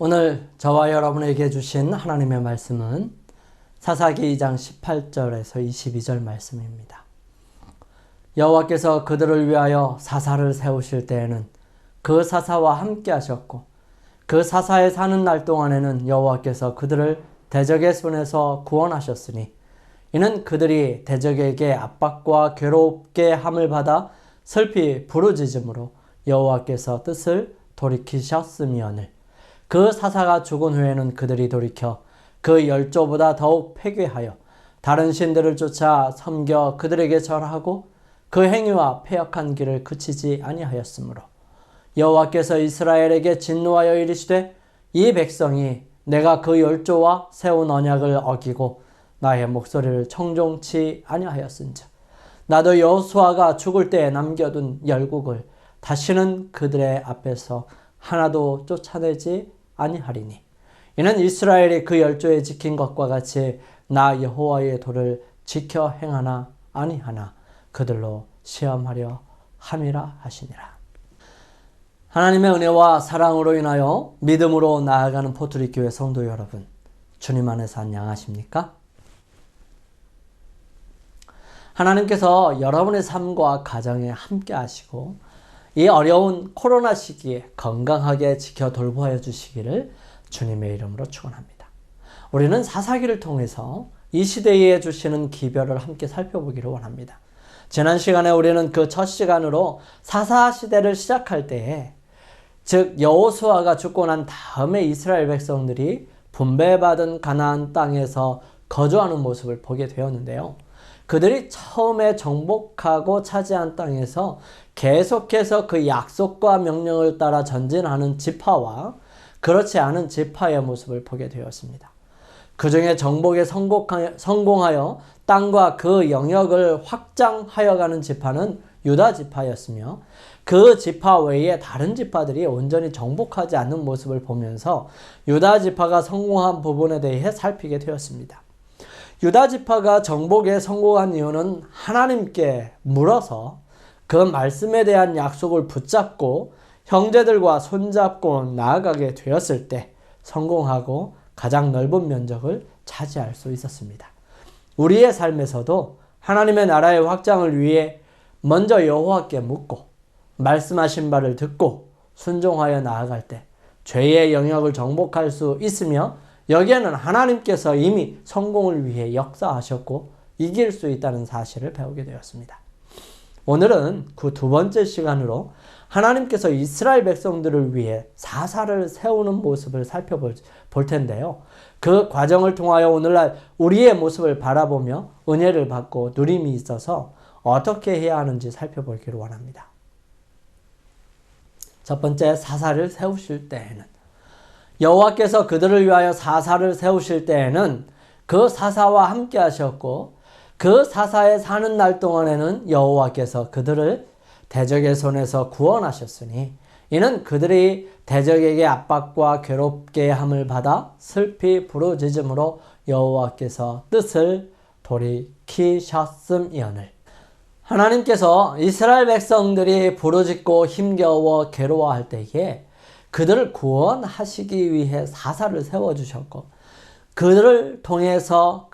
오늘 저와 여러분에게 주신 하나님의 말씀은 사사기 2장 18절에서 22절 말씀입니다. 여호와께서 그들을 위하여 사사를 세우실 때에는 그 사사와 함께 하셨고 그 사사에 사는 날 동안에는 여호와께서 그들을 대적의 손에서 구원하셨으니 이는 그들이 대적에게 압박과 괴롭게 함을 받아 슬피 부르짖음으로 여호와께서 뜻을 돌이키셨음이오늘 그 사사가 죽은 후에는 그들이 돌이켜 그 열조보다 더욱 패괴하여 다른 신들을 쫓아 섬겨 그들에게 절하고 그 행위와 패역한 길을 그치지 아니하였으므로 여호와께서 이스라엘에게 진노하여 이르시되 이 백성이 내가 그 열조와 세운 언약을 어기고 나의 목소리를 청종치 아니하였은즉 나도 여호수아가 죽을 때에 남겨둔 열국을 다시는 그들의 앞에서 하나도 쫓아내지 아니하리니 이는 이스라엘이 그 열조에 지킨 것과 같이 나 여호와의 도를 지켜 행하나 아니하나 그들로 시험하려 함이라 하시니라. 하나님의 은혜와 사랑으로 인하여 믿음으로 나아가는 포트리교회 성도 여러분, 주님 안에서 안녕하십니까? 하나님께서 여러분의 삶과 가정에 함께 하시고 이 어려운 코로나 시기에 건강하게 지켜 돌보아 주시기를 주님의 이름으로 축원합니다. 우리는 사사기를 통해서 이 시대에 주시는 기별을 함께 살펴보기를 원합니다. 지난 시간에 우리는 그 첫 시간으로 사사 시대를 시작할 때에 즉 여호수아가 죽고 난 다음에 이스라엘 백성들이 분배받은 가나안 땅에서 거주하는 모습을 보게 되었는데요. 그들이 처음에 정복하고 차지한 땅에서 계속해서 그 약속과 명령을 따라 전진하는 지파와 그렇지 않은 지파의 모습을 보게 되었습니다. 그 중에 정복에 성공하여 땅과 그 영역을 확장하여 가는 지파는 유다 지파였으며 그 지파 외에 다른 지파들이 온전히 정복하지 않는 모습을 보면서 유다 지파가 성공한 부분에 대해 살피게 되었습니다. 유다 지파가 정복에 성공한 이유는 하나님께 물어서 그 말씀에 대한 약속을 붙잡고 형제들과 손잡고 나아가게 되었을 때 성공하고 가장 넓은 면적을 차지할 수 있었습니다. 우리의 삶에서도 하나님의 나라의 확장을 위해 먼저 여호와께 묻고 말씀하신 바를 듣고 순종하여 나아갈 때 죄의 영역을 정복할 수 있으며 여기에는 하나님께서 이미 성공을 위해 역사하셨고 이길 수 있다는 사실을 배우게 되었습니다. 오늘은 그 두 번째 시간으로 하나님께서 이스라엘 백성들을 위해 사사를 세우는 모습을 살펴볼 텐데요. 그 과정을 통하여 오늘날 우리의 모습을 바라보며 은혜를 받고 누림이 있어서 어떻게 해야 하는지 살펴보기를 원합니다. 첫 번째, 사사를 세우실 때에는 여호와께서 그들을 위하여 사사를 세우실 때에는 그 사사와 함께 하셨고 그 사사에 사는 날 동안에는 여호와께서 그들을 대적의 손에서 구원하셨으니 이는 그들이 대적에게 압박과 괴롭게 함을 받아 슬피 부르짖음으로 여호와께서 뜻을 돌이키셨음이오늘 하나님께서 이스라엘 백성들이 부르짖고 힘겨워 괴로워할 때에 그들을 구원하시기 위해 사사를 세워주셨고 그를 통해서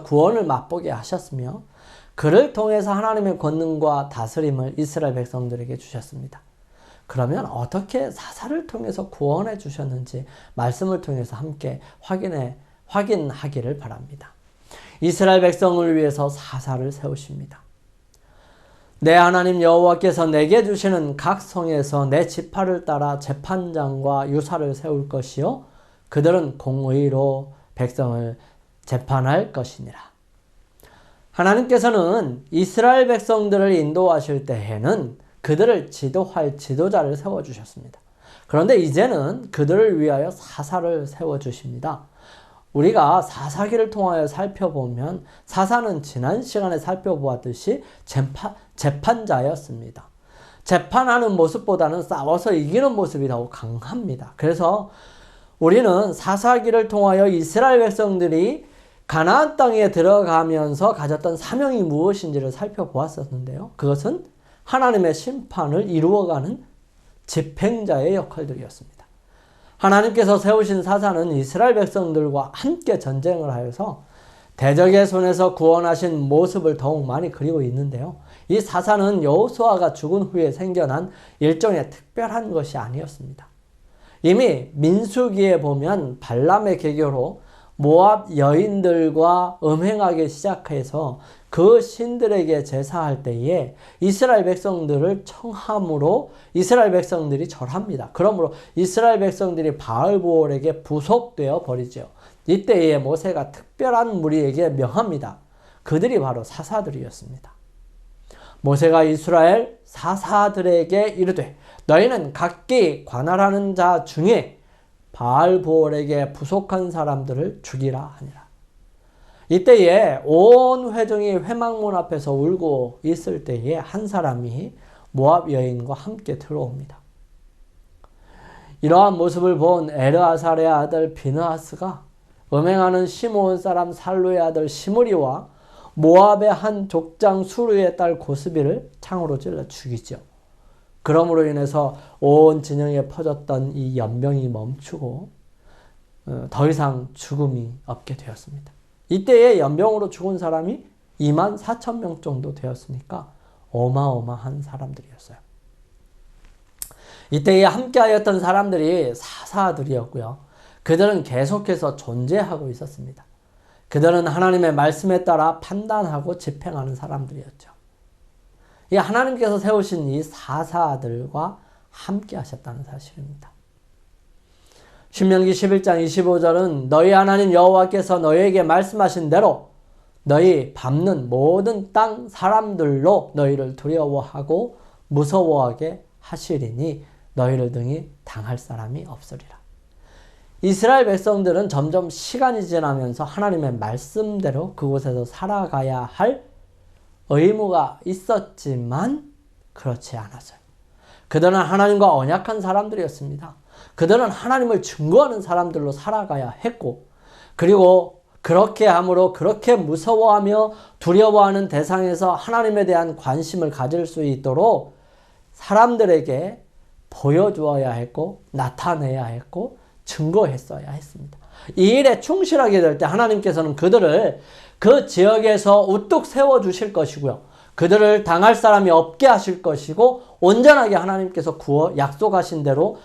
구원을 맛보게 하셨으며 그를 통해서 하나님의 권능과 다스림을 이스라엘 백성들에게 주셨습니다. 그러면 어떻게 사사를 통해서 구원해 주셨는지 말씀을 통해서 함께 확인하기를 바랍니다. 이스라엘 백성을 위해서 사사를 세우십니다. 내 하나님 여호와께서 내게 주시는 각 성에서 내 지파를 따라 재판장과 유사를 세울 것이요 그들은 공의로 백성을 재판할 것이니라. 하나님께서는 이스라엘 백성들을 인도하실 때에는 그들을 지도할 지도자를 세워주셨습니다. 그런데 이제는 그들을 위하여 사사를 세워주십니다. 우리가 사사기를 통하여 살펴보면 사사는 지난 시간에 살펴보았듯이 재판자였습니다. 재판하는 모습보다는 싸워서 이기는 모습이 더욱 강합니다. 그래서 우리는 사사기를 통하여 이스라엘 백성들이 가나안 땅에 들어가면서 가졌던 사명이 무엇인지를 살펴보았었는데요. 그것은 하나님의 심판을 이루어가는 집행자의 역할들이었습니다. 하나님께서 세우신 사사는 이스라엘 백성들과 함께 전쟁을 하여서 대적의 손에서 구원하신 모습을 더욱 많이 그리고 있는데요. 이 사사는 여호수아가 죽은 후에 생겨난 일종의 특별한 것이 아니었습니다. 이미 민수기에 보면 발람의 계교로 모압 여인들과 음행하기 시작해서 그 신들에게 제사할 때에 이스라엘 백성들을 청함으로 이스라엘 백성들이 절합니다. 그러므로 이스라엘 백성들이 바알보올에게 부속되어 버리죠. 이때에 모세가 특별한 무리에게 명합니다. 그들이 바로 사사들이었습니다. 모세가 이스라엘 사사들에게 이르되 너희는 각기 관할하는 자 중에 바알보올에게 부속한 사람들을 죽이라 하니라. 이때에 온 회중이 회막문 앞에서 울고 있을 때에 한 사람이 모압 여인과 함께 들어옵니다. 이러한 모습을 본 에르아살의 아들 비느하스가 음행하는 시므온 사람 살루의 아들 시므리와 모압의 한 족장 수르의 딸 고스비를 창으로 찔러 죽이죠. 그러므로 인해서 온 진영에 퍼졌던 이 연병이 멈추고 더 이상 죽음이 없게 되었습니다. 이때에 연병으로 죽은 사람이 24,000명 정도 되었으니까 어마어마한 사람들이었어요. 이때에 함께하였던 사람들이 사사들이었고요. 그들은 계속해서 존재하고 있었습니다. 그들은 하나님의 말씀에 따라 판단하고 집행하는 사람들이었죠. 이 하나님께서 세우신 이 사사들과 함께 하셨다는 사실입니다. 신명기 11장 25절은 너희 하나님 여호와께서 너희에게 말씀하신 대로 너희 밟는 모든 땅 사람들로 너희를 두려워하고 무서워하게 하시리니 너희를 등이 당할 사람이 없으리라. 이스라엘 백성들은 점점 시간이 지나면서 하나님의 말씀대로 그곳에서 살아가야 할 의무가 있었지만 그렇지 않았어요. 그들은 하나님과 언약한 사람들이었습니다. 그들은 하나님을 증거하는 사람들로 살아가야 했고, 그리고 그렇게 함으로 그렇게 무서워하며 두려워하는 대상에서 하나님에 대한 관심을 가질 수 있도록 사람들에게 보여주어야 했고 나타내야 했고 증거했어야 했습니다. 이 일에 충실하게 될 때 하나님께서는 그들을 그 지역에서 우뚝 세워주실 것이고요. 그들을 당할 사람이 없게 하실 것이고 온전하게 하나님께서 약속하신 대로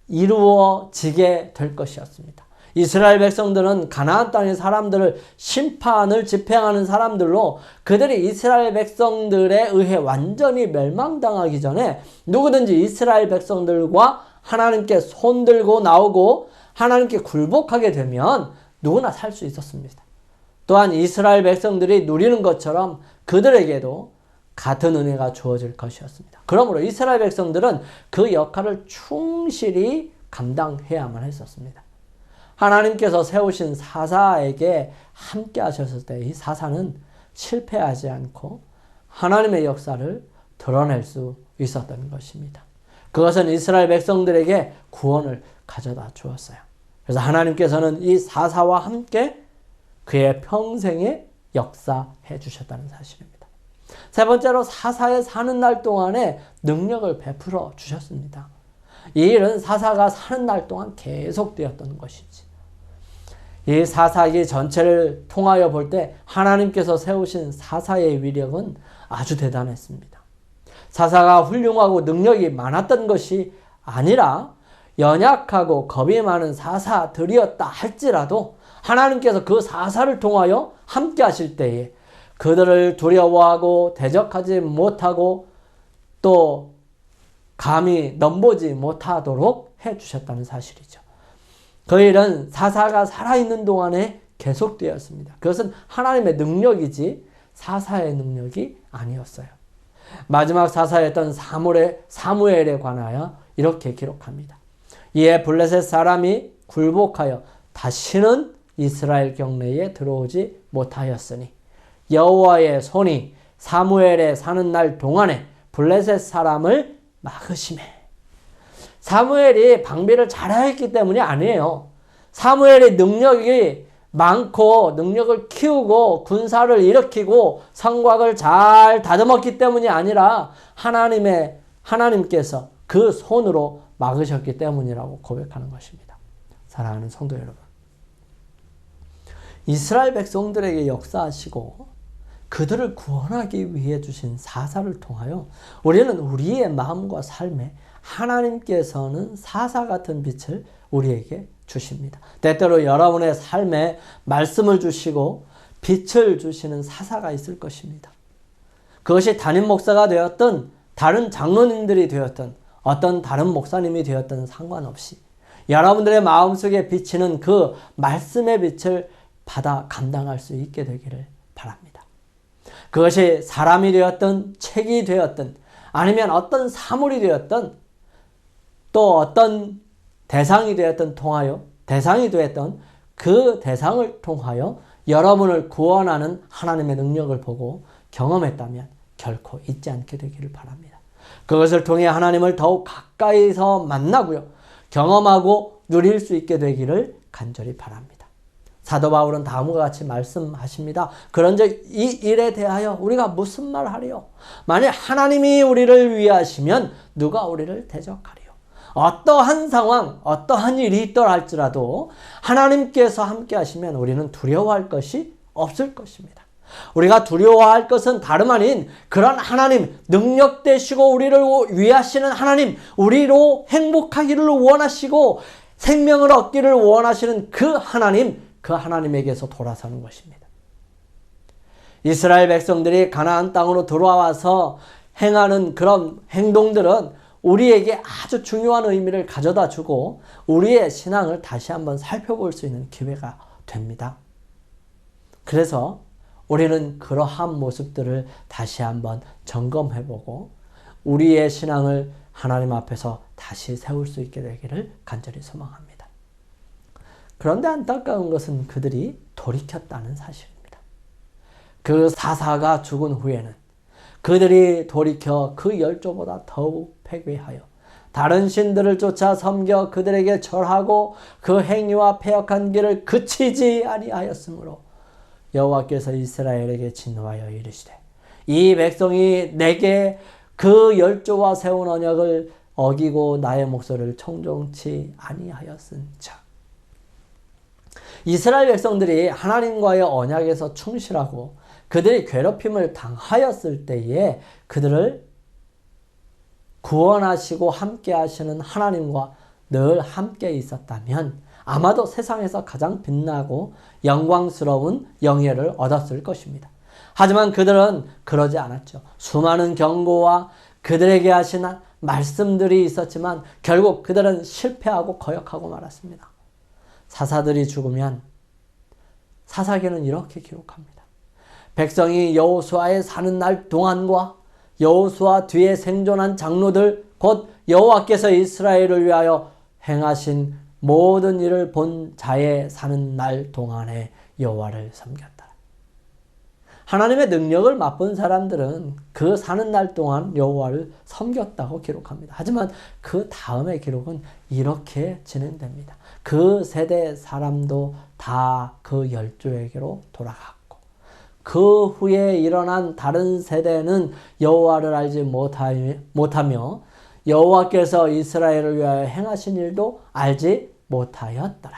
이루어지게 될 것이었습니다. 이스라엘 백성들은 가나안 땅의 사람들을 심판을 집행하는 사람들로 그들이 이스라엘 백성들에 의해 완전히 멸망당하기 전에 누구든지 이스라엘 백성들과 하나님께 손들고 나오고 하나님께 굴복하게 되면 누구나 살 수 있었습니다. 또한 이스라엘 백성들이 누리는 것처럼 그들에게도 같은 은혜가 주어질 것이었습니다. 그러므로 이스라엘 백성들은 그 역할을 충실히 감당해야만 했었습니다. 하나님께서 세우신 사사에게 함께 하셨을 때 이 사사는 실패하지 않고 하나님의 역사를 드러낼 수 있었던 것입니다. 그것은 이스라엘 백성들에게 구원을 가져다 주었어요. 그래서 하나님께서는 이 사사와 함께 그의 평생에 역사해 주셨다는 사실입니다. 세 번째로 사사의 사는 날 동안에 능력을 베풀어 주셨습니다. 이 일은 사사가 사는 날 동안 계속되었던 것이지. 이 사사기 전체를 통하여 볼 때 하나님께서 세우신 사사의 위력은 아주 대단했습니다. 사사가 훌륭하고 능력이 많았던 것이 아니라 연약하고 겁이 많은 사사들이었다 할지라도 하나님께서 그 사사를 통하여 함께 하실 때에 그들을 두려워하고 대적하지 못하고 또 감히 넘보지 못하도록 해주셨다는 사실이죠. 그 일은 사사가 살아있는 동안에 계속되었습니다. 그것은 하나님의 능력이지 사사의 능력이 아니었어요. 마지막 사사였던 사무엘에 관하여 이렇게 기록합니다. 이에 블레셋 사람이 굴복하여 다시는 이스라엘 경내에 들어오지 못하였으니 여호와의 손이 사무엘에 사는 날 동안에 블레셋 사람을 막으시매. 사무엘이 방비를 잘했기 때문이 아니에요. 사무엘의 능력이 많고 능력을 키우고 군사를 일으키고 성곽을 잘 다듬었기 때문이 아니라 하나님께서 그 손으로 막으셨기 때문이라고 고백하는 것입니다. 사랑하는 성도 여러분, 이스라엘 백성들에게 역사하시고 그들을 구원하기 위해 주신 사사를 통하여 우리는 우리의 마음과 삶에 하나님께서는 사사 같은 빛을 우리에게 주십니다. 때때로 여러분의 삶에 말씀을 주시고 빛을 주시는 사사가 있을 것입니다. 그것이 담임 목사가 되었든 다른 장로님들이 되었든 어떤 다른 목사님이 되었든 상관없이 여러분들의 마음속에 비치는 그 말씀의 빛을 받아 감당할 수 있게 되기를 바랍니다. 그것이 사람이 되었든 책이 되었든 아니면 어떤 사물이 되었든 또 어떤 대상이 되었든 그 대상을 통하여 여러분을 구원하는 하나님의 능력을 보고 경험했다면 결코 잊지 않게 되기를 바랍니다. 그것을 통해 하나님을 더욱 가까이서 만나고요. 경험하고 누릴 수 있게 되기를 간절히 바랍니다. 사도 바울은 다음과 같이 말씀하십니다. 그런즉 이 일에 대하여 우리가 무슨 말하리요? 만일 하나님이 우리를 위하시면 누가 우리를 대적하리요? 어떠한 상황, 어떠한 일이 있더라 할지라도 하나님께서 함께 하시면 우리는 두려워할 것이 없을 것입니다. 우리가 두려워할 것은 다름 아닌 그런 하나님, 능력 되시고 우리를 위하시는 하나님, 우리로 행복하기를 원하시고 생명을 얻기를 원하시는 그 하나님에게서 돌아서는 것입니다. 이스라엘 백성들이 가나안 땅으로 들어와서 행하는 그런 행동들은 우리에게 아주 중요한 의미를 가져다 주고 우리의 신앙을 다시 한번 살펴볼 수 있는 기회가 됩니다. 그래서 우리는 그러한 모습들을 다시 한번 점검해보고 우리의 신앙을 하나님 앞에서 다시 세울 수 있게 되기를 간절히 소망합니다. 그런데 안타까운 것은 그들이 돌이켰다는 사실입니다. 그 사사가 죽은 후에는 그들이 돌이켜 그 열조보다 더욱 패괴하여 다른 신들을 쫓아 섬겨 그들에게 절하고 그 행위와 패역한 길을 그치지 아니하였으므로 여호와께서 이스라엘에게 진노하여 이르시되 이 백성이 내게 그 열조와 세운 언약을 어기고 나의 목소리를 청종치 아니하였은즉. 이스라엘 백성들이 하나님과의 언약에서 충실하고 그들이 괴롭힘을 당하였을 때에 그들을 구원하시고 함께 하시는 하나님과 늘 함께 있었다면 아마도 세상에서 가장 빛나고 영광스러운 영예를 얻었을 것입니다. 하지만 그들은 그러지 않았죠. 수많은 경고와 그들에게 하신 말씀들이 있었지만 결국 그들은 실패하고 거역하고 말았습니다. 사사들이 죽으면 사사기는 이렇게 기록합니다. 백성이 여호수아의 사는 날 동안과 여호수아 뒤에 생존한 장로들 곧 여호와께서 이스라엘을 위하여 행하신 모든 일을 본 자의 사는 날 동안에 여호와를 섬겼다. 하나님의 능력을 맛본 사람들은 그 사는 날 동안 여호와를 섬겼다고 기록합니다. 하지만 그 다음의 기록은 이렇게 진행됩니다. 그 세대 사람도 다 그 열조에게로 돌아갔고 그 후에 일어난 다른 세대는 여호와를 알지 못하며 여호와께서 이스라엘을 위하여 행하신 일도 알지 못하였더라.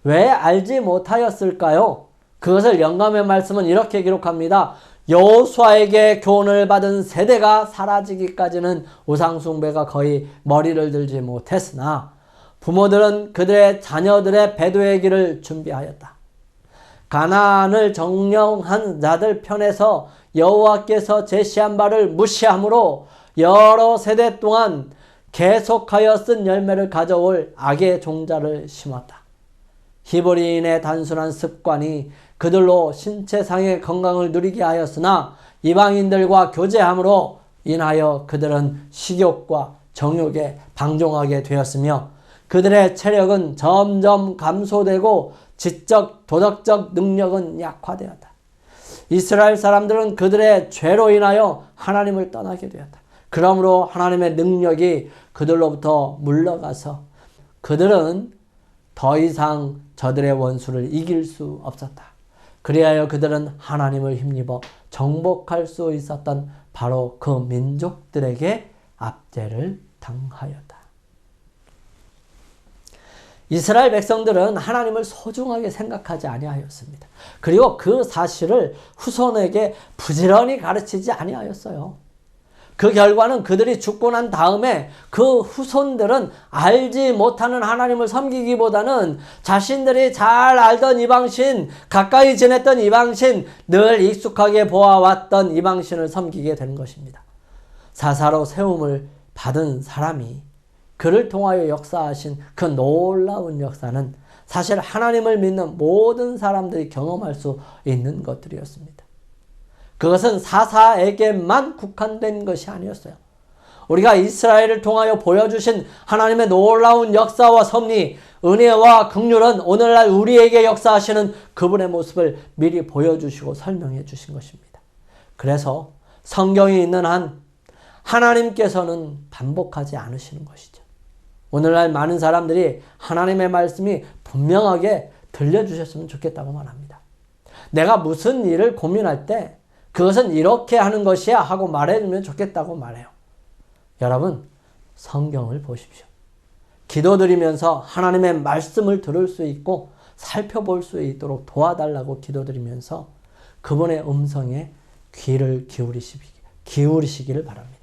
왜 알지 못하였을까요? 그것을 영감의 말씀은 이렇게 기록합니다. 여호수아에게 교훈을 받은 세대가 사라지기까지는 우상숭배가 거의 머리를 들지 못했으나 부모들은 그들의 자녀들의 배도의 길을 준비하였다. 가나안을 정령한 자들 편에서 여호와께서 제시한 바를 무시함으로 여러 세대 동안 계속하여 쓴 열매를 가져올 악의 종자를 심었다. 히브리인의 단순한 습관이 그들로 신체상의 건강을 누리게 하였으나 이방인들과 교제함으로 인하여 그들은 식욕과 정욕에 방종하게 되었으며 그들의 체력은 점점 감소되고 지적, 도덕적 능력은 약화되었다. 이스라엘 사람들은 그들의 죄로 인하여 하나님을 떠나게 되었다. 그러므로 하나님의 능력이 그들로부터 물러가서 그들은 더 이상 저들의 원수를 이길 수 없었다. 그리하여 그들은 하나님을 힘입어 정복할 수 있었던 바로 그 민족들에게 압제를 당하였다. 이스라엘 백성들은 하나님을 소중하게 생각하지 아니하였습니다. 그리고 그 사실을 후손에게 부지런히 가르치지 아니하였어요. 그 결과는 그들이 죽고 난 다음에 그 후손들은 알지 못하는 하나님을 섬기기보다는 자신들이 잘 알던 이방신, 가까이 지냈던 이방신, 늘 익숙하게 보아왔던 이방신을 섬기게 된 것입니다. 사사로 세움을 받은 사람이 그를 통하여 역사하신 그 놀라운 역사는 사실 하나님을 믿는 모든 사람들이 경험할 수 있는 것들이었습니다. 그것은 사사에게만 국한된 것이 아니었어요. 우리가 이스라엘을 통하여 보여주신 하나님의 놀라운 역사와 섭리, 은혜와 긍휼은 오늘날 우리에게 역사하시는 그분의 모습을 미리 보여주시고 설명해 주신 것입니다. 그래서 성경이 있는 한 하나님께서는 반복하지 않으시는 것이죠. 오늘날 많은 사람들이 하나님의 말씀이 분명하게 들려주셨으면 좋겠다고 말합니다. 내가 무슨 일을 고민할 때 그것은 이렇게 하는 것이야 하고 말해주면 좋겠다고 말해요. 여러분, 성경을 보십시오. 기도드리면서 하나님의 말씀을 들을 수 있고 살펴볼 수 있도록 도와달라고 기도드리면서 그분의 음성에 귀를 기울이시기를 바랍니다.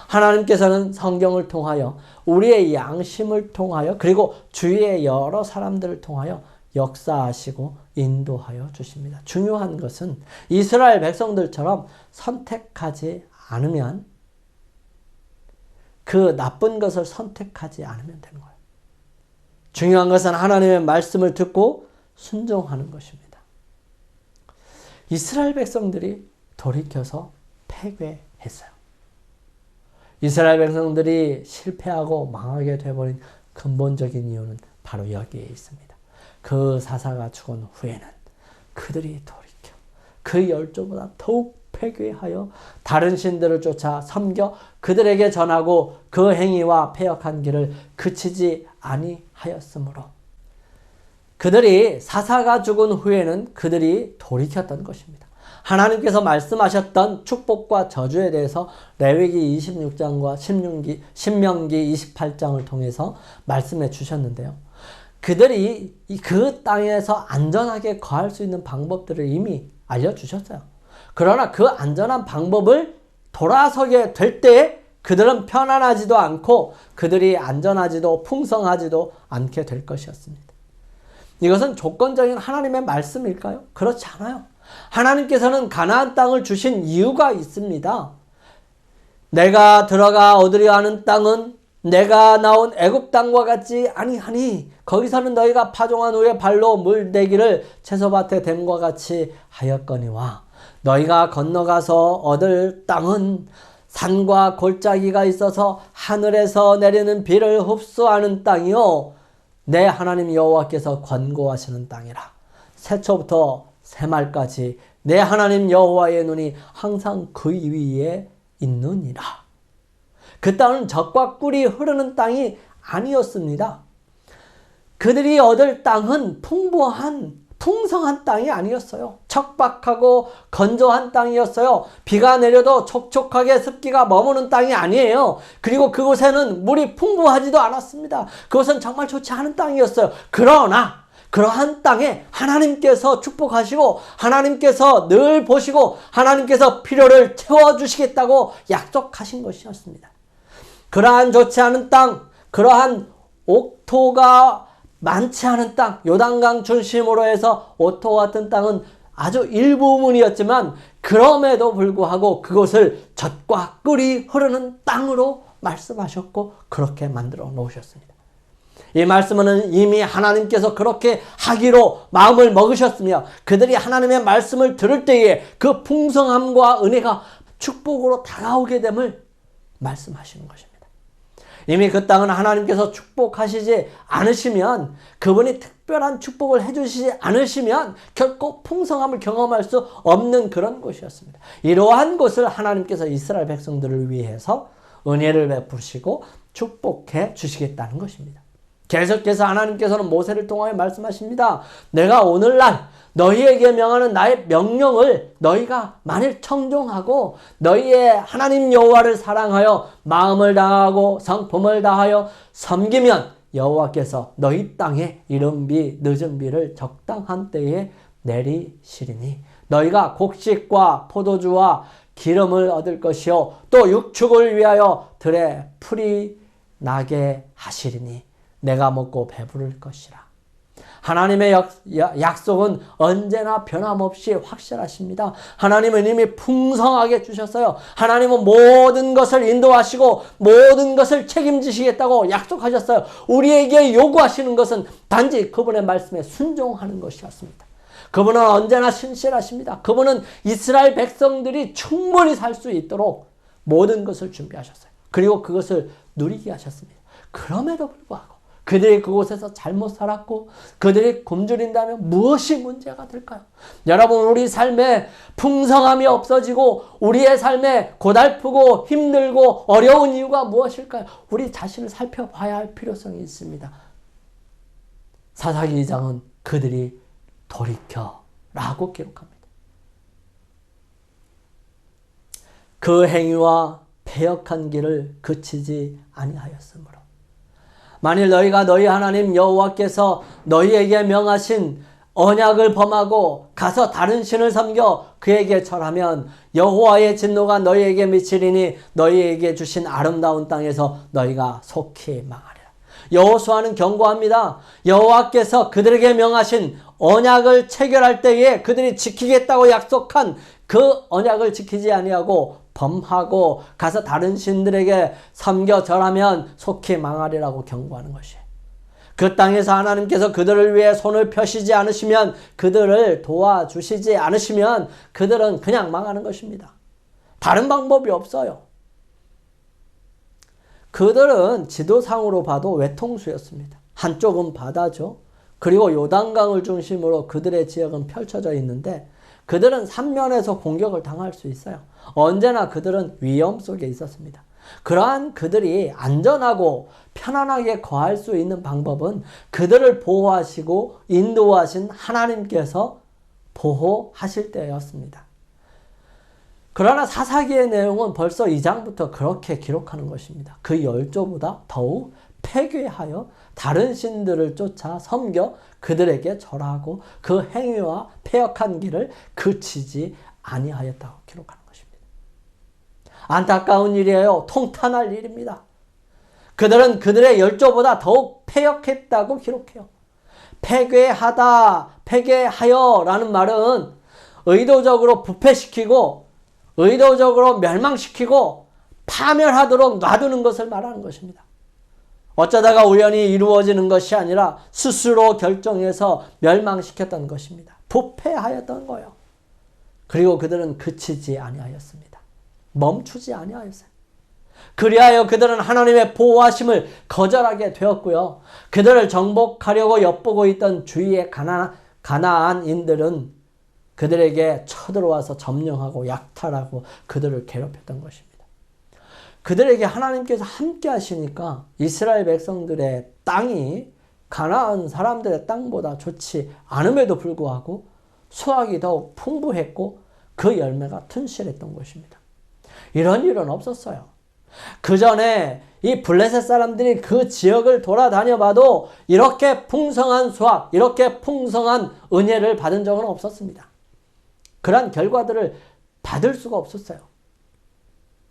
하나님께서는 성경을 통하여 우리의 양심을 통하여 그리고 주위의 여러 사람들을 통하여 역사하시고 인도하여 주십니다. 중요한 것은 이스라엘 백성들처럼 선택하지 않으면 그 나쁜 것을 선택하지 않으면 되는 거예요. 중요한 것은 하나님의 말씀을 듣고 순종하는 것입니다. 이스라엘 백성들이 돌이켜서 패배했어요. 이스라엘 백성들이 실패하고 망하게 되어버린 근본적인 이유는 바로 여기에 있습니다. 그 사사가 죽은 후에는 그들이 돌이켜 그 열조보다 더욱 패괴하여 다른 신들을 쫓아 섬겨 그들에게 전하고 그 행위와 패역한 길을 그치지 아니하였으므로 그들이 사사가 죽은 후에는 그들이 돌이켰던 것입니다. 하나님께서 말씀하셨던 축복과 저주에 대해서 레위기 26장과 신명기 28장을 통해서 말씀해 주셨는데요. 그들이 그 땅에서 안전하게 거할 수 있는 방법들을 이미 알려주셨어요. 그러나 그 안전한 방법을 돌아서게 될 때 그들은 편안하지도 않고 그들이 안전하지도 풍성하지도 않게 될 것이었습니다. 이것은 조건적인 하나님의 말씀일까요? 그렇지 않아요. 하나님께서는 가나안 땅을 주신 이유가 있습니다. 내가 들어가 얻으려 하는 땅은 내가 나온 애굽 땅과 같지 아니하니 거기서는 너희가 파종한 후에 발로 물대기를 채소밭에 댐과 같이 하였거니와 너희가 건너가서 얻을 땅은 산과 골짜기가 있어서 하늘에서 내리는 비를 흡수하는 땅이요 내 하나님 여호와께서 권고하시는 땅이라. 새초부터 새말까지 내 하나님 여호와의 눈이 항상 그 위에 있느니라. 그 땅은 젖과 꿀이 흐르는 땅이 아니었습니다. 그들이 얻을 땅은 풍성한 땅이 아니었어요. 척박하고 건조한 땅이었어요. 비가 내려도 촉촉하게 습기가 머무는 땅이 아니에요. 그리고 그곳에는 물이 풍부하지도 않았습니다. 그것은 정말 좋지 않은 땅이었어요. 그러나 그러한 땅에 하나님께서 축복하시고 하나님께서 늘 보시고 하나님께서 필요를 채워주시겠다고 약속하신 것이었습니다. 그러한 좋지 않은 땅, 그러한 옥토가 많지 않은 땅, 요단강 중심으로 해서 오토 같은 땅은 아주 일부분이었지만 그럼에도 불구하고 그곳을 젖과 꿀이 흐르는 땅으로 말씀하셨고 그렇게 만들어 놓으셨습니다. 이 말씀은 이미 하나님께서 그렇게 하기로 마음을 먹으셨으며 그들이 하나님의 말씀을 들을 때에 그 풍성함과 은혜가 축복으로 다가오게 됨을 말씀하시는 것입니다. 이미 그 땅은 하나님께서 축복하시지 않으시면 그분이 특별한 축복을 해주시지 않으시면 결코 풍성함을 경험할 수 없는 그런 곳이었습니다. 이러한 곳을 하나님께서 이스라엘 백성들을 위해서 은혜를 베푸시고 축복해 주시겠다는 것입니다. 계속해서 하나님께서는 모세를 통하여 말씀하십니다. 내가 오늘날 너희에게 명하는 나의 명령을 너희가 만일 청종하고 너희의 하나님 여호와를 사랑하여 마음을 다하고 성품을 다하여 섬기면 여호와께서 너희 땅에 이른 비 늦은 비를 적당한 때에 내리시리니 너희가 곡식과 포도주와 기름을 얻을 것이요 또 육축을 위하여 들에 풀이 나게 하시리니 내가 먹고 배부를 것이라. 하나님의 약속은 언제나 변함없이 확실하십니다. 하나님은 이미 풍성하게 주셨어요. 하나님은 모든 것을 인도하시고 모든 것을 책임지시겠다고 약속하셨어요. 우리에게 요구하시는 것은 단지 그분의 말씀에 순종하는 것이었습니다. 그분은 언제나 신실하십니다. 그분은 이스라엘 백성들이 충분히 살 수 있도록 모든 것을 준비하셨어요. 그리고 그것을 누리게 하셨습니다. 그럼에도 불구하고 그들이 그곳에서 잘못 살았고 그들이 굶주린다면 무엇이 문제가 될까요? 여러분, 우리 삶에 풍성함이 없어지고 우리의 삶에 고달프고 힘들고 어려운 이유가 무엇일까요? 우리 자신을 살펴봐야 할 필요성이 있습니다. 사사기 2장은 그들이 돌이켜라고 기록합니다. 그 행위와 패역한 길을 그치지 아니하였으므로 만일 너희가 너희 하나님 여호와께서 너희에게 명하신 언약을 범하고 가서 다른 신을 섬겨 그에게 절하면 여호와의 진노가 너희에게 미치리니 너희에게 주신 아름다운 땅에서 너희가 속히 망하리라. 여호수아는 경고합니다. 여호와께서 그들에게 명하신 언약을 체결할 때에 그들이 지키겠다고 약속한 그 언약을 지키지 아니하고 범하고 가서 다른 신들에게 섬겨 절하면 속히 망하리라고 경고하는 것이에요. 그 땅에서 하나님께서 그들을 위해 손을 펴시지 않으시면, 그들을 도와주시지 않으시면 그들은 그냥 망하는 것입니다. 다른 방법이 없어요. 그들은 지도상으로 봐도 외통수였습니다. 한쪽은 바다죠. 그리고 요단강을 중심으로 그들의 지역은 펼쳐져 있는데 그들은 삼면에서 공격을 당할 수 있어요. 언제나 그들은 위험 속에 있었습니다. 그러한 그들이 안전하고 편안하게 거할 수 있는 방법은 그들을 보호하시고 인도하신 하나님께서 보호하실 때였습니다. 그러나 사사기의 내용은 벌써 2장부터 그렇게 기록하는 것입니다. 그 열조보다 더욱 폐괴하여 다른 신들을 쫓아 섬겨 그들에게 절하고 그 행위와 패역한 길을 그치지 아니하였다고 기록하는 것입니다. 안타까운 일이에요. 통탄할 일입니다. 그들은 그들의 열조보다 더욱 패역했다고 기록해요. 폐괴하다, 폐괴하여 라는 말은 의도적으로 부패시키고 의도적으로 멸망시키고 파멸하도록 놔두는 것을 말하는 것입니다. 어쩌다가 우연히 이루어지는 것이 아니라 스스로 결정해서 멸망시켰던 것입니다. 부패하였던 거예요. 그리고 그들은 그치지 아니하였습니다. 멈추지 아니하였어요. 그리하여 그들은 하나님의 보호하심을 거절하게 되었고요. 그들을 정복하려고 엿보고 있던 주위의 가나안인들은 그들에게 쳐들어와서 점령하고 약탈하고 그들을 괴롭혔던 것입니다. 그들에게 하나님께서 함께 하시니까 이스라엘 백성들의 땅이 가나안 사람들의 땅보다 좋지 않음에도 불구하고 수확이 더욱 풍부했고 그 열매가 튼실했던 것입니다. 이런 일은 없었어요. 그 전에 이 블레셋 사람들이 그 지역을 돌아다녀 봐도 이렇게 풍성한 수확, 이렇게 풍성한 은혜를 받은 적은 없었습니다. 그런 결과들을 받을 수가 없었어요.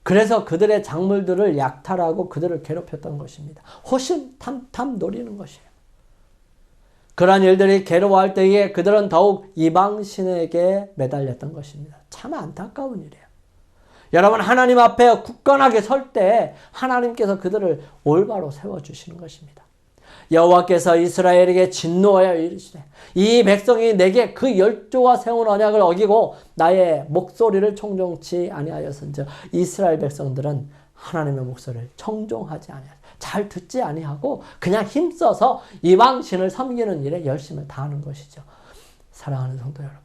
그래서 그들의 작물들을 약탈하고 그들을 괴롭혔던 것입니다. 호심탐탐 노리는 것이에요. 그러한 일들이 괴로워할 때에 그들은 더욱 이방신에게 매달렸던 것입니다. 참 안타까운 일이에요. 여러분, 하나님 앞에 굳건하게 설 때 하나님께서 그들을 올바로 세워주시는 것입니다. 여호와께서 이스라엘에게 진노하여 이르시되 이 백성이 내게 그 열조와 세운 언약을 어기고 나의 목소리를 청종치 아니하였은즉 이스라엘 백성들은 하나님의 목소리를 청종하지 아니하였어요. 잘 듣지 아니하고 그냥 힘써서 이방신을 섬기는 일에 열심을 다하는 것이죠. 사랑하는 성도 여러분,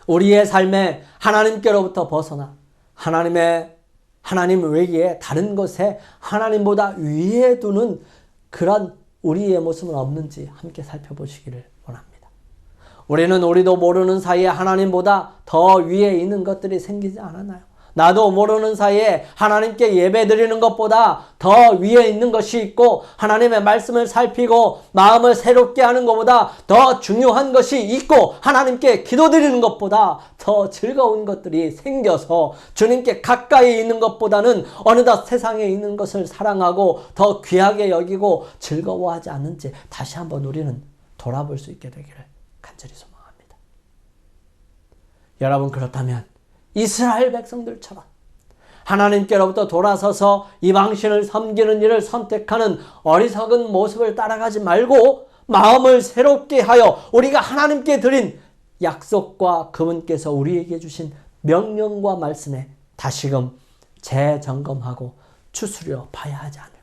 우리의 삶에 하나님께로부터 벗어나 하나님 외에 다른 것에 하나님보다 위에 두는 그런 우리의 모습은 없는지 함께 살펴보시기를 원합니다. 우리도 모르는 사이에 하나님보다 더 위에 있는 것들이 생기지 않았나요? 나도 모르는 사이에 하나님께 예배드리는 것보다 더 위에 있는 것이 있고 하나님의 말씀을 살피고 마음을 새롭게 하는 것보다 더 중요한 것이 있고 하나님께 기도드리는 것보다 더 즐거운 것들이 생겨서 주님께 가까이 있는 것보다는 어느덧 세상에 있는 것을 사랑하고 더 귀하게 여기고 즐거워하지 않는지 다시 한번 우리는 돌아볼 수 있게 되기를 간절히 소망합니다. 여러분, 그렇다면 이스라엘 백성들처럼 하나님께로부터 돌아서서 이방신을 섬기는 일을 선택하는 어리석은 모습을 따라가지 말고 마음을 새롭게 하여 우리가 하나님께 드린 약속과 그분께서 우리에게 주신 명령과 말씀에 다시금 재점검하고 추스려 봐야 하지 않을까요?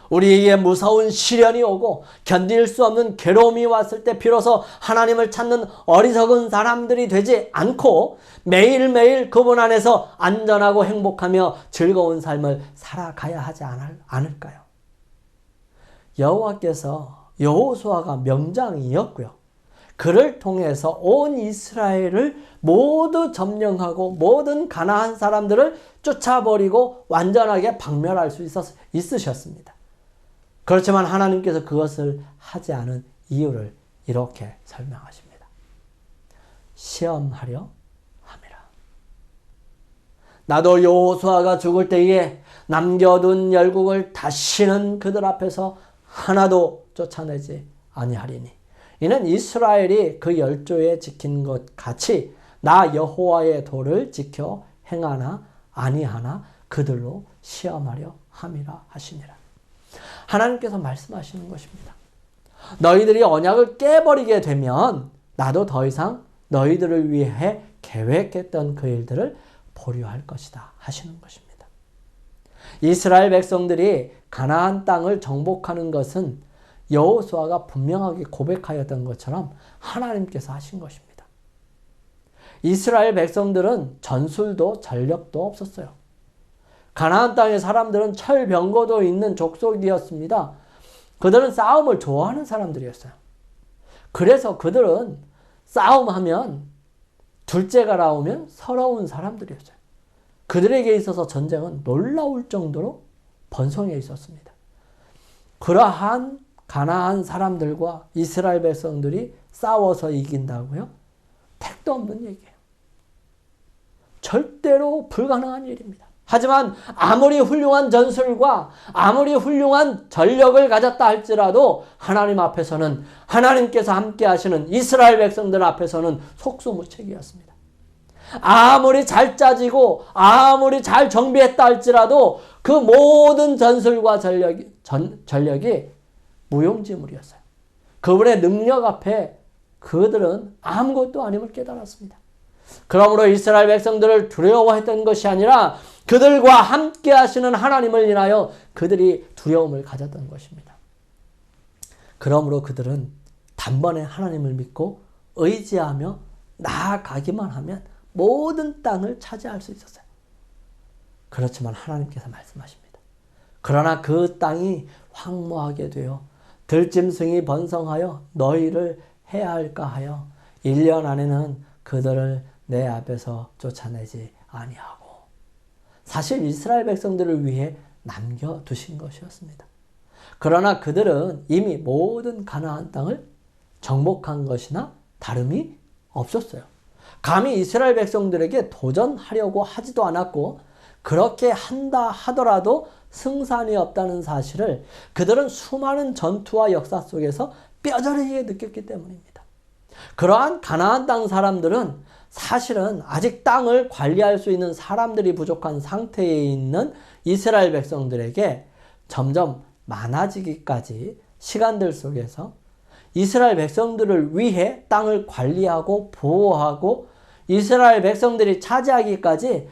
우리에게 무서운 시련이 오고 견딜 수 없는 괴로움이 왔을 때 비로소 하나님을 찾는 어리석은 사람들이 되지 않고 매일매일 그분 안에서 안전하고 행복하며 즐거운 삶을 살아가야 하지 않을까요? 여호와께서 여호수아가 명장이었고요. 그를 통해서 온 이스라엘을 모두 점령하고 모든 가나안 사람들을 쫓아버리고 완전하게 박멸할 수 있으셨습니다. 그렇지만 하나님께서 그것을 하지 않은 이유를 이렇게 설명하십니다. 시험하려 함이라. 나도 여호수아가 죽을 때에 남겨둔 열국을 다시는 그들 앞에서 하나도 쫓아내지 아니하리니 이는 이스라엘이 그 열조에 지킨 것 같이 나 여호와의 도를 지켜 행하나 아니하나 그들로 시험하려 함이라 하시니라. 하나님께서 말씀하시는 것입니다. 너희들이 언약을 깨버리게 되면 나도 더 이상 너희들을 위해 계획했던 그 일들을 보류할 것이다 하시는 것입니다. 이스라엘 백성들이 가나안 땅을 정복하는 것은 여호수아가 분명하게 고백하였던 것처럼 하나님께서 하신 것입니다. 이스라엘 백성들은 전술도 전력도 없었어요. 가나안 땅의 사람들은 철병거도 있는 족속이었습니다. 그들은 싸움을 좋아하는 사람들이었어요. 그래서 그들은 싸움하면 둘째가 나오면 서러운 사람들이었어요. 그들에게 있어서 전쟁은 놀라울 정도로 번성해 있었습니다. 그러한 가나안 사람들과 이스라엘 백성들이 싸워서 이긴다고요? 택도 없는 얘기예요. 절대로 불가능한 일입니다. 하지만 아무리 훌륭한 전술과 아무리 훌륭한 전력을 가졌다 할지라도 하나님 앞에서는 하나님께서 함께 하시는 이스라엘 백성들 앞에서는 속수무책이었습니다. 아무리 잘 짜지고 아무리 잘 정비했다 할지라도 그 모든 전술과 전력이 무용지물이었어요. 그분의 능력 앞에 그들은 아무것도 아님을 깨달았습니다. 그러므로 이스라엘 백성들을 두려워했던 것이 아니라 그들과 함께 하시는 하나님을 인하여 그들이 두려움을 가졌던 것입니다. 그러므로 그들은 단번에 하나님을 믿고 의지하며 나아가기만 하면 모든 땅을 차지할 수 있었어요. 그렇지만 하나님께서 말씀하십니다. 그러나 그 땅이 황무하게 되어 들짐승이 번성하여 너희를 해할까 하여 1년 안에는 그들을 내 앞에서 쫓아내지 아니하고 사실 이스라엘 백성들을 위해 남겨두신 것이었습니다. 그러나 그들은 이미 모든 가나안 땅을 정복한 것이나 다름이 없었어요. 감히 이스라엘 백성들에게 도전하려고 하지도 않았고 그렇게 한다 하더라도 승산이 없다는 사실을 그들은 수많은 전투와 역사 속에서 뼈저리게 느꼈기 때문입니다. 그러한 가나안 땅 사람들은 사실은 아직 땅을 관리할 수 있는 사람들이 부족한 상태에 있는 이스라엘 백성들에게 점점 많아지기까지 시간들 속에서 이스라엘 백성들을 위해 땅을 관리하고 보호하고 이스라엘 백성들이 차지하기까지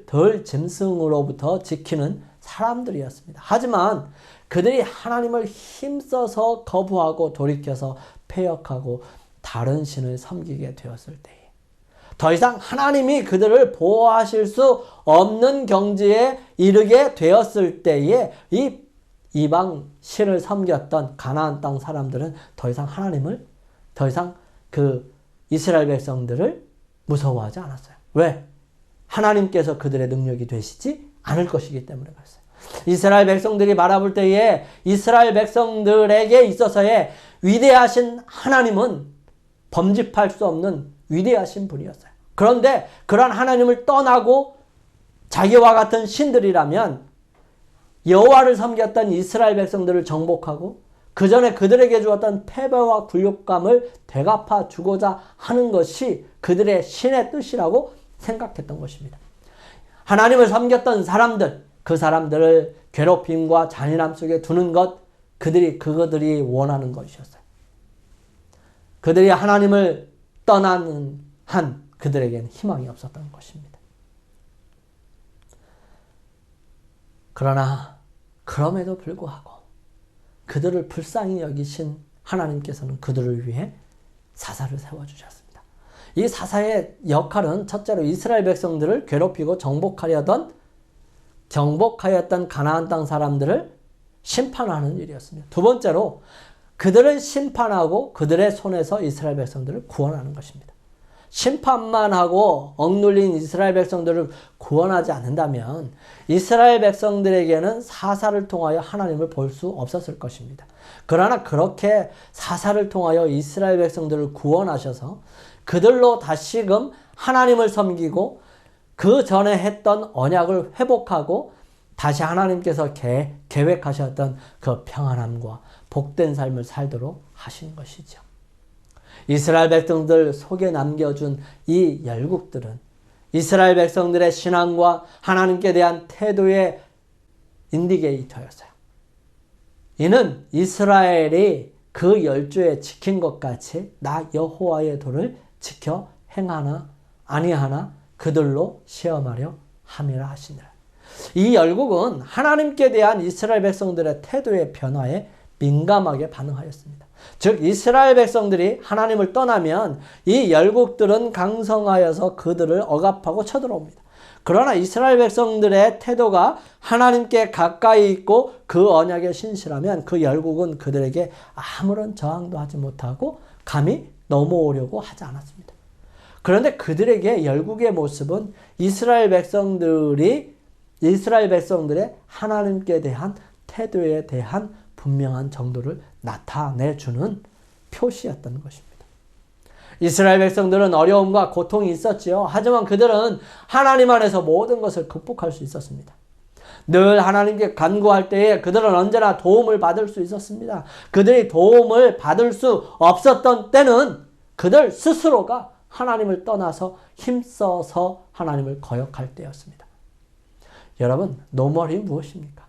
덜 짐승으로부터 지키는 사람들이었습니다. 하지만 그들이 하나님을 힘써서 거부하고 돌이켜서 패역하고 다른 신을 섬기게 되었을 때에 더 이상 하나님이 그들을 보호하실 수 없는 경지에 이르게 되었을 때에 이 이방 신을 섬겼던 가나안 땅 사람들은 더 이상 그 이스라엘 백성들을 무서워하지 않았어요. 왜? 하나님께서 그들의 능력이 되시지 않을 것이기 때문에 그랬어요. 이스라엘 백성들이 바라볼 때에 이스라엘 백성들에게 있어서의 위대하신 하나님은 범집할 수 없는 위대하신 분이었어요. 그런데 그러한 하나님을 떠나고 자기와 같은 신들이라면 여호와를 섬겼던 이스라엘 백성들을 정복하고 그 전에 그들에게 주었던 패배와 굴욕감을 되갚아 주고자 하는 것이 그들의 신의 뜻이라고 생각했던 것입니다. 하나님을 섬겼던 사람들, 그 사람들을 괴롭힘과 잔인함 속에 두는 것, 그들이 원하는 것이었어요. 그들이 하나님을 떠나는 한 그들에게는 희망이 없었던 것입니다. 그러나 그럼에도 불구하고 그들을 불쌍히 여기신 하나님께서는 그들을 위해 사사를 세워주셨습니다. 이 사사의 역할은 첫째로 이스라엘 백성들을 괴롭히고 정복하였던 가나안 땅 사람들을 심판하는 일이었습니다. 두 번째로 그들을 심판하고 그들의 손에서 이스라엘 백성들을 구원하는 것입니다. 심판만 하고 억눌린 이스라엘 백성들을 구원하지 않는다면 이스라엘 백성들에게는 사사를 통하여 하나님을 볼 수 없었을 것입니다. 그러나 그렇게 사사를 통하여 이스라엘 백성들을 구원하셔서 그들로 다시금 하나님을 섬기고 그 전에 했던 언약을 회복하고 다시 하나님께서 계획하셨던 그 평안함과 복된 삶을 살도록 하신 것이죠. 이스라엘 백성들 속에 남겨준 이 열국들은 이스라엘 백성들의 신앙과 하나님께 대한 태도의 인디게이터였어요. 이는 이스라엘이 그 10조에 지킨 것 같이 나 여호와의 도를 지켜 행하나 아니하나 그들로 시험하려 함이라 하시니라. 이 열국은 하나님께 대한 이스라엘 백성들의 태도의 변화에 민감하게 반응하였습니다. 즉 이스라엘 백성들이 하나님을 떠나면 이 열국들은 강성하여서 그들을 억압하고 쳐들어옵니다. 그러나 이스라엘 백성들의 태도가 하나님께 가까이 있고 그 언약에 신실하면 그 열국은 그들에게 아무런 저항도 하지 못하고 감히 넘어오려고 하지 않았습니다. 그런데 그들에게 열국의 모습은 이스라엘 백성들의 하나님께 대한 태도에 대한 분명한 정도를 나타내주는 표시였던 것입니다. 이스라엘 백성들은 어려움과 고통이 있었지요. 하지만 그들은 하나님 안에서 모든 것을 극복할 수 있었습니다. 늘 하나님께 간구할 때에 그들은 언제나 도움을 받을 수 있었습니다. 그들이 도움을 받을 수 없었던 때는 그들 스스로가 하나님을 떠나서 힘써서 하나님을 거역할 때였습니다. 여러분, 노멀이 무엇입니까?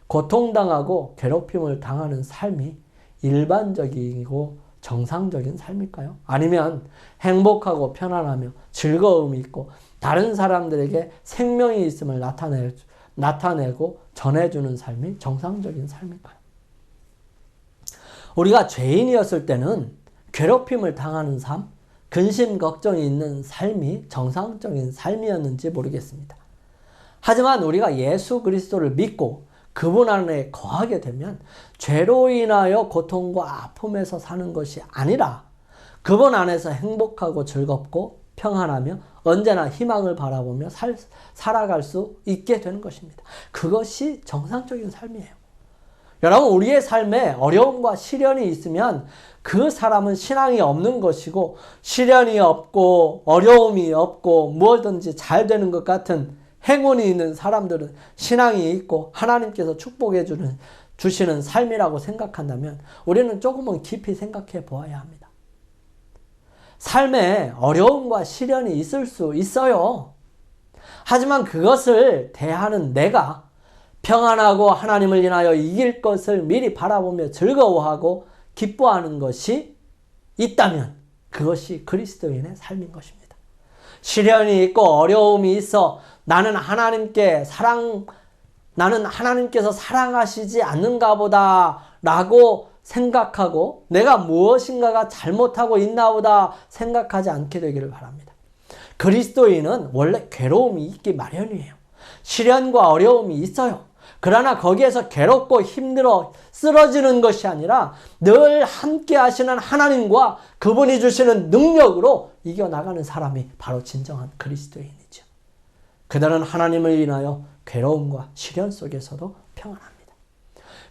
고통당하고 괴롭힘을 당하는 삶이 일반적이고 정상적인 삶일까요? 아니면 행복하고 편안하며 즐거움이 있고 다른 사람들에게 생명이 있음을 나타내고 전해주는 삶이 정상적인 삶일까요? 우리가 죄인이었을 때는 괴롭힘을 당하는 삶, 근심 걱정이 있는 삶이 정상적인 삶이었는지 모르겠습니다. 하지만 우리가 예수 그리스도를 믿고 그분 안에 거하게 되면 죄로 인하여 고통과 아픔에서 사는 것이 아니라 그분 안에서 행복하고 즐겁고 평안하며 언제나 희망을 바라보며 살아갈 수 있게 되는 것입니다. 그것이 정상적인 삶이에요. 여러분, 우리의 삶에 어려움과 시련이 있으면 그 사람은 신앙이 없는 것이고 시련이 없고 어려움이 없고 무엇든지 잘 되는 것 같은 행운이 있는 사람들은 신앙이 있고 하나님께서 축복해 주시는 삶이라고 생각한다면 우리는 조금은 깊이 생각해 보아야 합니다. 삶에 어려움과 시련이 있을 수 있어요. 하지만 그것을 대하는 내가 평안하고 하나님을 인하여 이길 것을 미리 바라보며 즐거워하고 기뻐하는 것이 있다면 그것이 그리스도인의 삶인 것입니다. 시련이 있고 어려움이 있어 나는 하나님께서 사랑하시지 않는가 보다 라고 생각하고 내가 무엇인가가 잘못하고 있나 보다 생각하지 않게 되기를 바랍니다. 그리스도인은 원래 괴로움이 있기 마련이에요. 시련과 어려움이 있어요. 그러나 거기에서 괴롭고 힘들어 쓰러지는 것이 아니라 늘 함께 하시는 하나님과 그분이 주시는 능력으로 이겨나가는 사람이 바로 진정한 그리스도인이죠. 그들은 하나님을 인하여 괴로움과 시련 속에서도 평안합니다.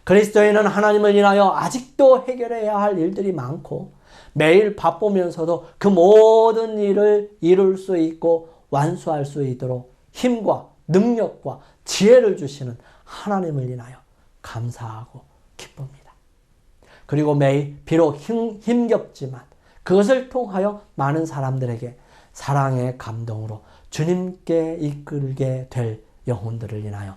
그리스도인은 하나님을 인하여 아직도 해결해야 할 일들이 많고 매일 바쁘면서도 그 모든 일을 이룰 수 있고 완수할 수 있도록 힘과 능력과 지혜를 주시는 하나님을 인하여 감사하고 기쁩니다. 그리고 매일 비록 힘겹지만 그것을 통하여 많은 사람들에게 사랑의 감동으로 주님께 이끌게 될 영혼들을 인하여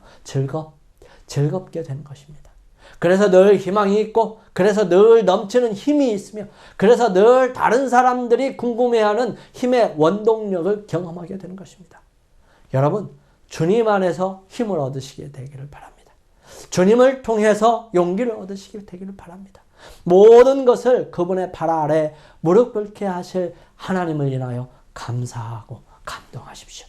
즐겁게 되는 것입니다. 그래서 늘 희망이 있고, 그래서 늘 넘치는 힘이 있으며, 그래서 늘 다른 사람들이 궁금해하는 힘의 원동력을 경험하게 되는 것입니다. 여러분, 주님 안에서 힘을 얻으시게 되기를 바랍니다. 주님을 통해서 용기를 얻으시게 되기를 바랍니다. 모든 것을 그분의 발 아래 무릎 꿇게 하실 하나님을 인하여 감사하고 감동하십시오.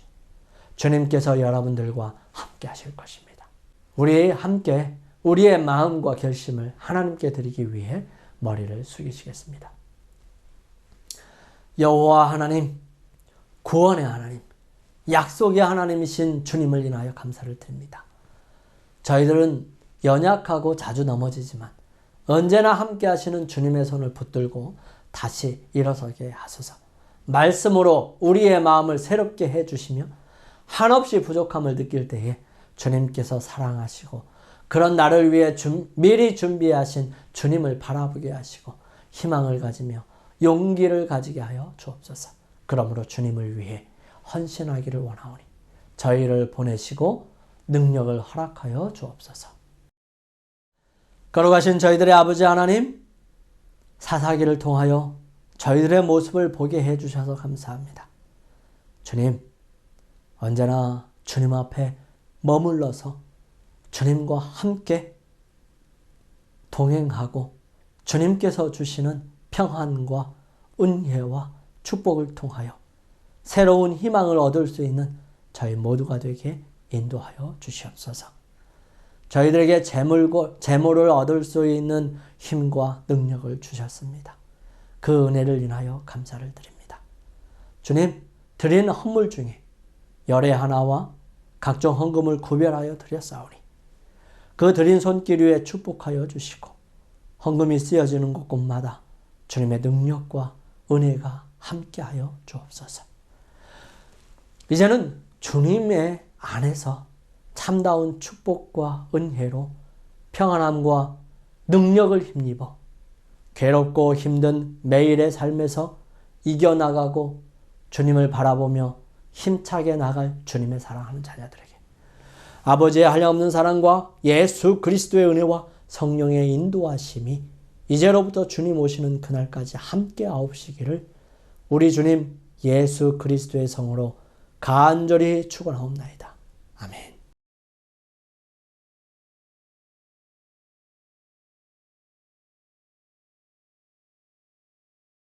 주님께서 여러분들과 함께 하실 것입니다. 우리 함께 우리의 마음과 결심을 하나님께 드리기 위해 머리를 숙이시겠습니다. 여호와 하나님, 구원의 하나님, 약속의 하나님이신 주님을 인하여 감사를 드립니다. 저희들은 연약하고 자주 넘어지지만 언제나 함께 하시는 주님의 손을 붙들고 다시 일어서게 하소서. 말씀으로 우리의 마음을 새롭게 해주시며 한없이 부족함을 느낄 때에 주님께서 사랑하시고 그런 나를 위해 미리 준비하신 주님을 바라보게 하시고 희망을 가지며 용기를 가지게 하여 주옵소서. 그러므로 주님을 위해 헌신하기를 원하오니 저희를 보내시고 능력을 허락하여 주옵소서. 걸어가신 저희들의 아버지 하나님, 사사기를 통하여 저희들의 모습을 보게 해주셔서 감사합니다. 주님, 언제나 주님 앞에 머물러서 주님과 함께 동행하고 주님께서 주시는 평안과 은혜와 축복을 통하여 새로운 희망을 얻을 수 있는 저희 모두가 되게 인도하여 주시옵소서. 저희들에게 재물을 얻을 수 있는 힘과 능력을 주셨습니다. 그 은혜를 인하여 감사를 드립니다. 주님, 드리는 헌물 중에 열의 하나와 각종 헌금을 구별하여 드렸사오니 그 드린 손길 위에 축복하여 주시고 헌금이 쓰여지는 곳곳마다 주님의 능력과 은혜가 함께하여 주옵소서. 이제는 주님의 안에서 참다운 축복과 은혜로 평안함과 능력을 힘입어 괴롭고 힘든 매일의 삶에서 이겨나가고 주님을 바라보며 힘차게 나갈 주님의 사랑하는 자녀들에게 아버지의 한량없는 사랑과 예수 그리스도의 은혜와 성령의 인도하심이 이제로부터 주님 오시는 그날까지 함께 하옵시기를 우리 주님 예수 그리스도의 성으로 간절히 축원하옵나이다. 아멘.